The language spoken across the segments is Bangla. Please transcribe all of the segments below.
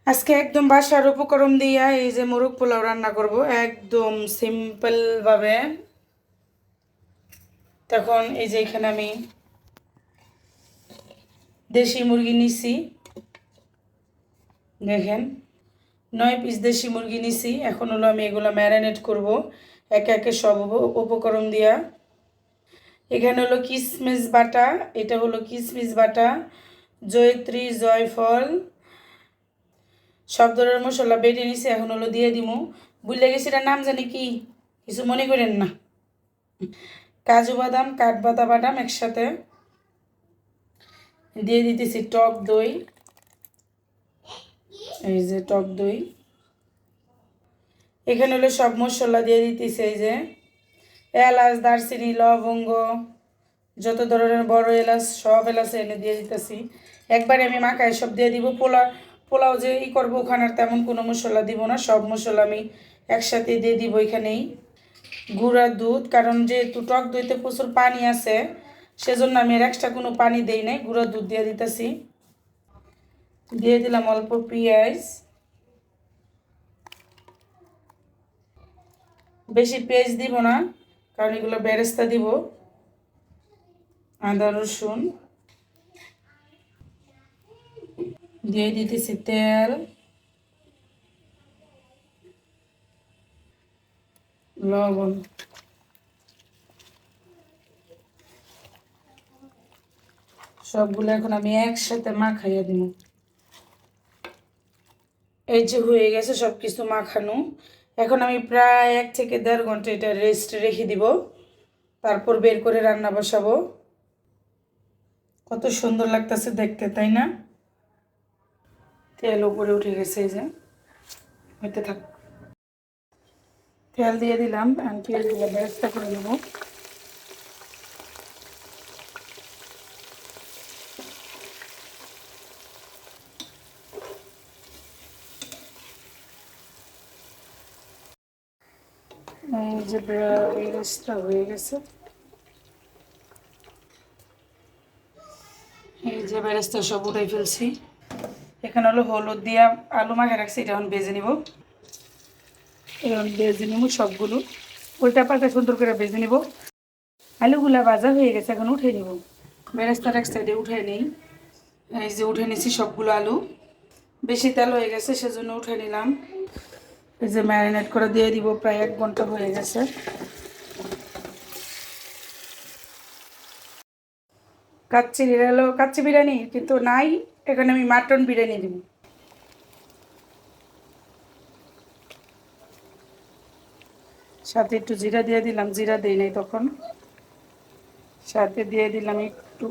আজকে একদম বাসার উপকরণ দিয়া এই যে মোরগ পোলাও রান্না করব একদম সিম্পল ভাবে। তখন এই যে এখানে আমি দেশি মুরগি নিছি, দেখেন 9 পিস দেশি মুরগি নিছি। এখন হলো আমি এগুলো ম্যারিনেট করব একে একে সব উপকরণ দিয়া। এখানে হলো কিশমিশ বাটা, এটা হলো কিশমিশ বাটা, জয়ত্রী, জয়ফল, সব ধরনের মশলা বেটে নিছি। এখন হলো দিয়ে দিমু, ভুলে গেছি এটার নাম জানি কি, কিছু মনে করেন না। কাজু বাদাম, কাঠবাদাম বাদাম একসাথে দিয়ে দিতেছি। টক দই, এই যে টক দই। এখানে হলো সব মশলা দিয়ে দিতেছি, এই যে এলাচ, দারচিনি, লবঙ্গ, যত ধরনের বড় এলাচ সব এলাচ এনে দিয়ে দিতেছি। একবারে আমি মাখায় সব দিয়ে দিব। পোলাও যে করবো ওখানে তেমন কোনো মশলা দিব না, সব মশলা আমি একসাথে দিয়ে দিব এখানেই। গুঁড়া দুধ, কারণ যেহেতু টক দইতে প্রচুর পানি আছে সেজন্য আমি আর এক্সট্রা কোনো পানি দেই নাই, গুঁড়া দুধ দিয়ে দিতেছি। দিয়ে দিলাম অল্প পেঁয়াজ, বেশি পেঁয়াজ দিব না কারণ এগুলো বেরেস্তা দিব। আদা রসুন দিয়ে দিতেছি, তেল, লবণ। সবগুলো এখন আমি একসাথে মাখাইয়া দিব। এই যে হয়ে গেছে সব কিছু মাখানো। এখন আমি প্রায় 1 থেকে দেড় ঘন্টা এটা রেস্ট রেখে দিব, তারপর বের করে রান্না বসাবো। কত সুন্দর লাগতেছে দেখতে, তাই না? তেল উপরে উঠে গেছে, এই যে হইতে থাক। তেল দিয়ে দিলাম, পেঁয়াজগুলো বেরেস্তা করে নেব। এই যে বেরেস্তা হয়ে গেছে, এই যে বেরেস্তা সব উঠাই ফেলছি। এখানে হলো হলুদ দিয়া আলু মাখা রাখছি, এটা এখন ভেজে নিব। এখন ভেজে নিব সবগুলো, উল্টা পাল্টা সুন্দর করে ভেজে নিব। আলুগুলা ভাজা হয়ে গেছে, এখন উঠে নিব। বেরেস্তার এক সাইডে উঠে নিই। এই যে উঠে নিছি সবগুলো আলু। বেশি তেল হয়ে গেছে সেজন্য উঠে নিলাম। এই যে ম্যারিনেট করে দিয়ে দিব, প্রায় 1 ঘন্টা হয়ে গেছে। কাচ্চি বিরিয়ানি কিন্তু নাই, এখানে আমি মাটন বিরিয়ানি দিব। সাথে একটু জিরা দিয়ে দিলাম, জিরা দিই নাই তখন। সাথে দিয়ে দিলাম একটু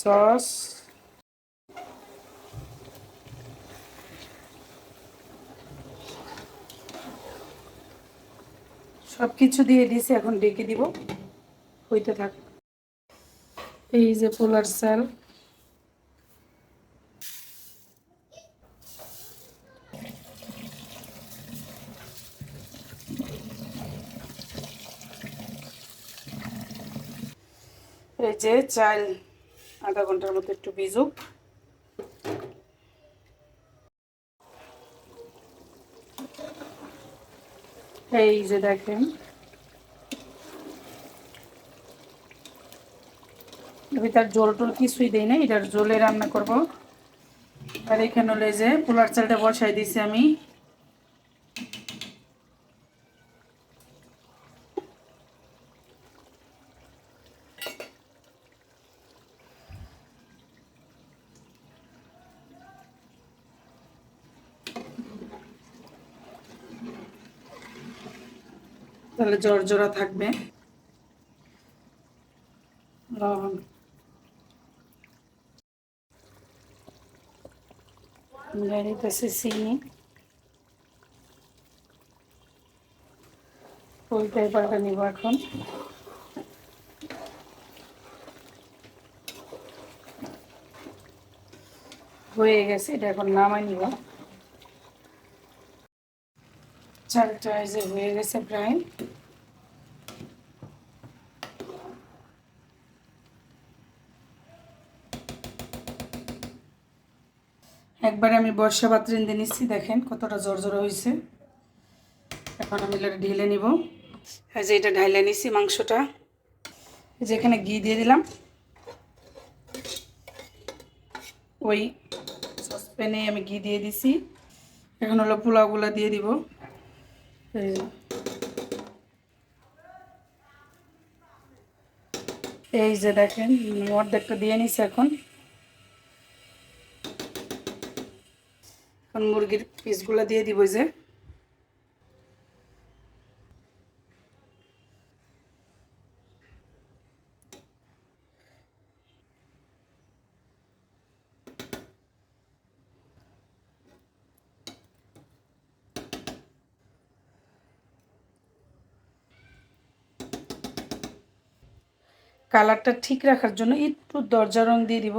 সস, সব কিছু দিয়ে দিয়েছি। এখন ডেকে দিব, হইতে থাক। এই যে পোলার চাল, এই যে চাল আধা ঘন্টার মতো একটু ভিজুক। এই যে দেখেন, আমি তার জল টল কিছুই দিই না, এটার জলে রান্না করব। আর এখানে হলে যে পোলার চালটা বসাই দিয়েছি আমি। তাহলে জর্জরা থাকবে। লবণ দিতেছি, চিনি, ওইটাই পাল্টা নিব এখন। হয়ে গেছে, এটা এখন নামাই নিব। চালটা এই যে হয়ে গেছে প্রায়। একবারে আমি বর্ষা ভাত রেঁধে নিচ্ছি, দেখেন কতটা জর্জর হয়েছে। এখন আমি এটা ঢেলে নিব। এই যে এটা ঢাইলে নিচ্ছি মাংসটা। যেখানে ঘি দিয়ে দিলাম, ওই সসপ্যানে আমি ঘি দিয়ে দিছি। এখন হলো পোলাওগুলো দিয়ে দিব। এই যে দেখেন অর্ধেকটা দিয়ে নিছি। এখন মুরগির পিসগুলো দিয়ে দিব। যে কালারটা ঠিক রাখার জন্য একটু দরজা রং দিয়ে দিব।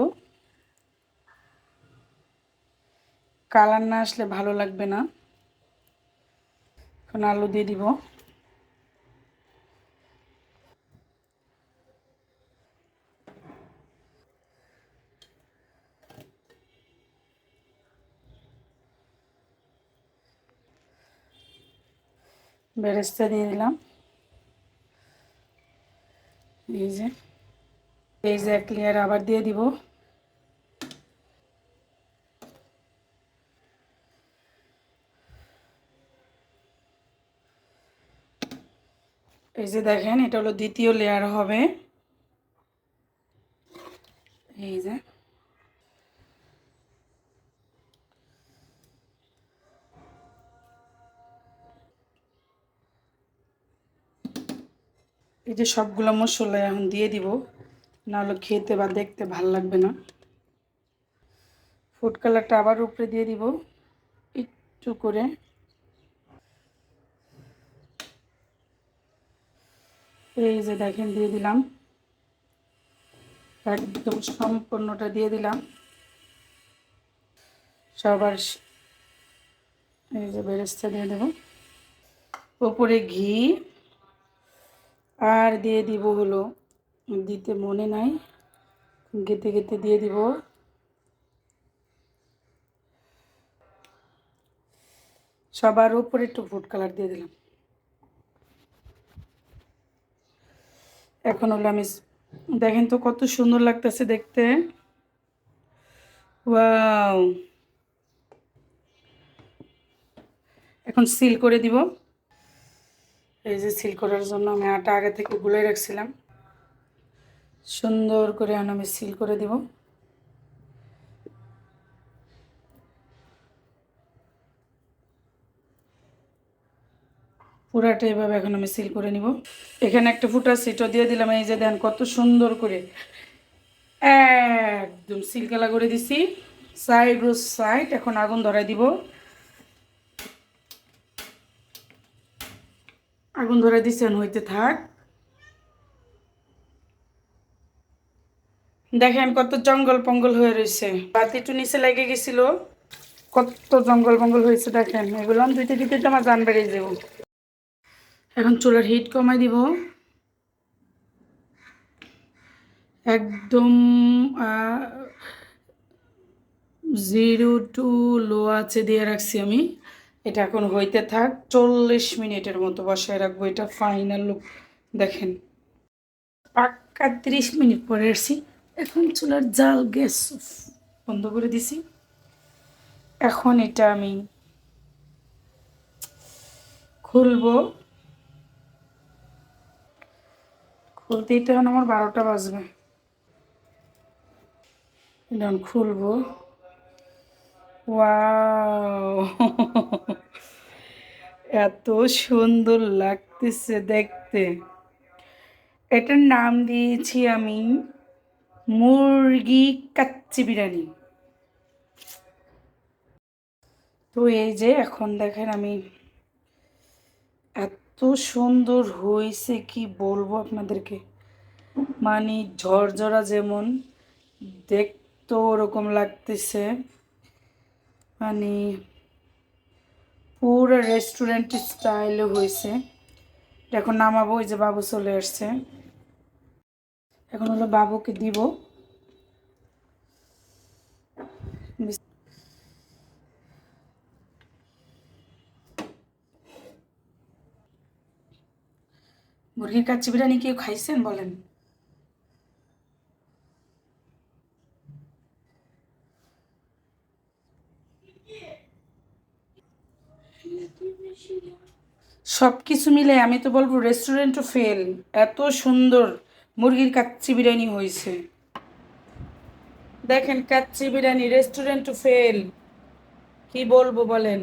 কালার না আসলে ভালো লাগবে না। এখন আলু দিয়ে দিব। বেরেস্তা দিয়ে দিলাম। এই যে এক লেয়ার আবার দিয়ে দিব। এই যে দেখেন এটা হলো দ্বিতীয় লেয়ার হবে। এই যে সবগুলো মশলা এখন দিয়ে দিব, নাহলে খেতে বা দেখতে ভাল লাগবে না। ফুড কালারটা আবার উপরে দিয়ে দিব একটু করে। এই যে দেখেন দিয়ে দিলাম, একদম সম্পূর্ণটা দিয়ে দিলাম সবার। এই যে বেরেস্তা দিয়ে দেব, উপরে ঘি আর দিয়ে দিব হলো, দিতে মনে নাই, গেতে গেতে দিয়ে দিব সবার উপরে একটু ফুড কালার দিয়ে দিলাম। এখন হলো আমি, দেখেন তো কত সুন্দর লাগতেছে দেখতে। ওয়াও! এখন সিল করে দিব। এই যে সিল করার জন্য আমি আটা আগে থেকে গুলে রাখছিলাম, সুন্দর করে এখন আমি সিল করে দিব। পুরাটা এভাবে এখন আমি সিল করে নিব। এখানে একটা ফুটার সিটও দিয়ে দিলাম। এই যে দেন কত সুন্দর করে একদম সিলকালা করে দিছি সাইড রোজ সাইড। এখন আগুন ধরাই দিব। আগুন ধরাই দিছি, হইতে থাক। দেখেন কত জঙ্গল পঙ্গল হয়ে রয়েছে, বাতি একটু নিচে লেগে গেছিল, কত জঙ্গল পঙ্গল হয়েছে দেখেন। এগুলো দুইতে দিতে তো আমার জান বেড়ে যাবো। এখন চুলার হিট কমাই দিব, একদম 0 to লো আছে দিয়ে রাখছি আমি। এটা এখন হইতে থাক, 40 মিনিটের মতো বসায় রাখবো। এটা ফাইনাল লুক দেখেন, পাক্কা 30 মিনিট পরে আসছি। এখন চুলার জাল গ্যাস বন্ধ করে দিছি। এখন এটা আমি খুলবো। খুলতেই তো এখন আমার 12টা বাজবে। এটা খুলবো। ওয়াও! এত সুন্দর লাগতেছে দেখতে। এটার নাম দিয়েছি আমি মুরগি কাচ্চি বিরিয়ানি। তো এই যে এখন দেখেন আমি, এত সুন্দর হয়েছে কি বলবো আপনাদেরকে, মানে ঝরঝরা যেমন দেখতেও ওরকম লাগতেছে, মানে পুরো রেস্টুরেন্ট স্টাইলে হয়েছে। এখন নামাবো। ওই যে বাবু চলে আসছে, এখন হলো বাবুকে দিব। মুরগির কাচ্চি বিরিয়ানি কেউ খাইছেন বলেন? সব কিছু মিলে আমি তো বলবো রেস্টুরেন্টও ফেল, এত সুন্দর মুরগির কাচ্চি বিরিয়ানি হয়েছে। দেখেন কাচ্চি বিরিয়ানি, রেস্টুরেন্টও ফেল, কি বলবো বলেন,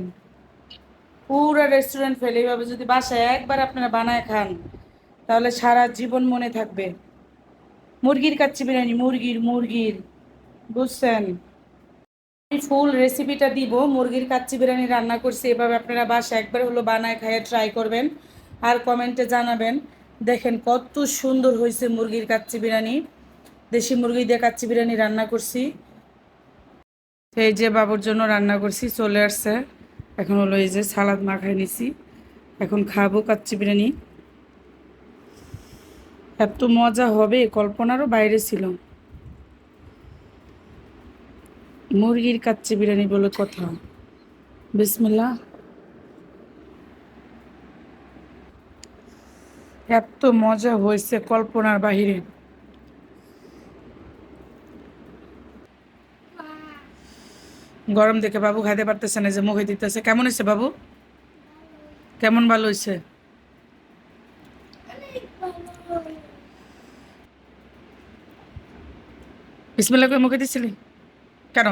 পুরো রেস্টুরেন্ট ফেল। এইভাবে যদি বাসায় একবার আপনারা বানায় খান তাহলে সারা জীবন মনে থাকবে। মুরগির কাচ্চি বিরিয়ানি, মুরগির, বুঝছেন? আমি ফুল রেসিপিটা দিব। মুরগির কাচ্চি বিরিয়ানি রান্না করছি এভাবে, আপনারা বাসায় একবার হলো বানায় খাইয়ে ট্রাই করবেন আর কমেন্টে জানাবেন। দেখেন কত সুন্দর হয়েছে মুরগির কাচ্চি বিরিয়ানি। দেশি মুরগি দিয়ে কাচ্চি বিরিয়ানি রান্না করছি। এই যে বাবুর জন্য রান্না করছি, চলে আসছে। এখন হলো এই যে সালাদ মাখাই নিছি, এখন খাবো কাচ্চি বিরিয়ানি। এত মজা হবে কল্পনারও বাইরে ছিল। মুরগির কাচ্চি বিরিয়ানি বলে কথা। বিসমিল্লাহ। এত মজা হয়েছে কল্পনার বাহিরে। গরম দেখে বাবু খাইতে পারতেছে না, যে মুখে দিতেছে। কেমন হয়েছে বাবু? কেমন ভালো হয়েছে? বিসমিল্লাহ করে মুখে দিছিলি কেন?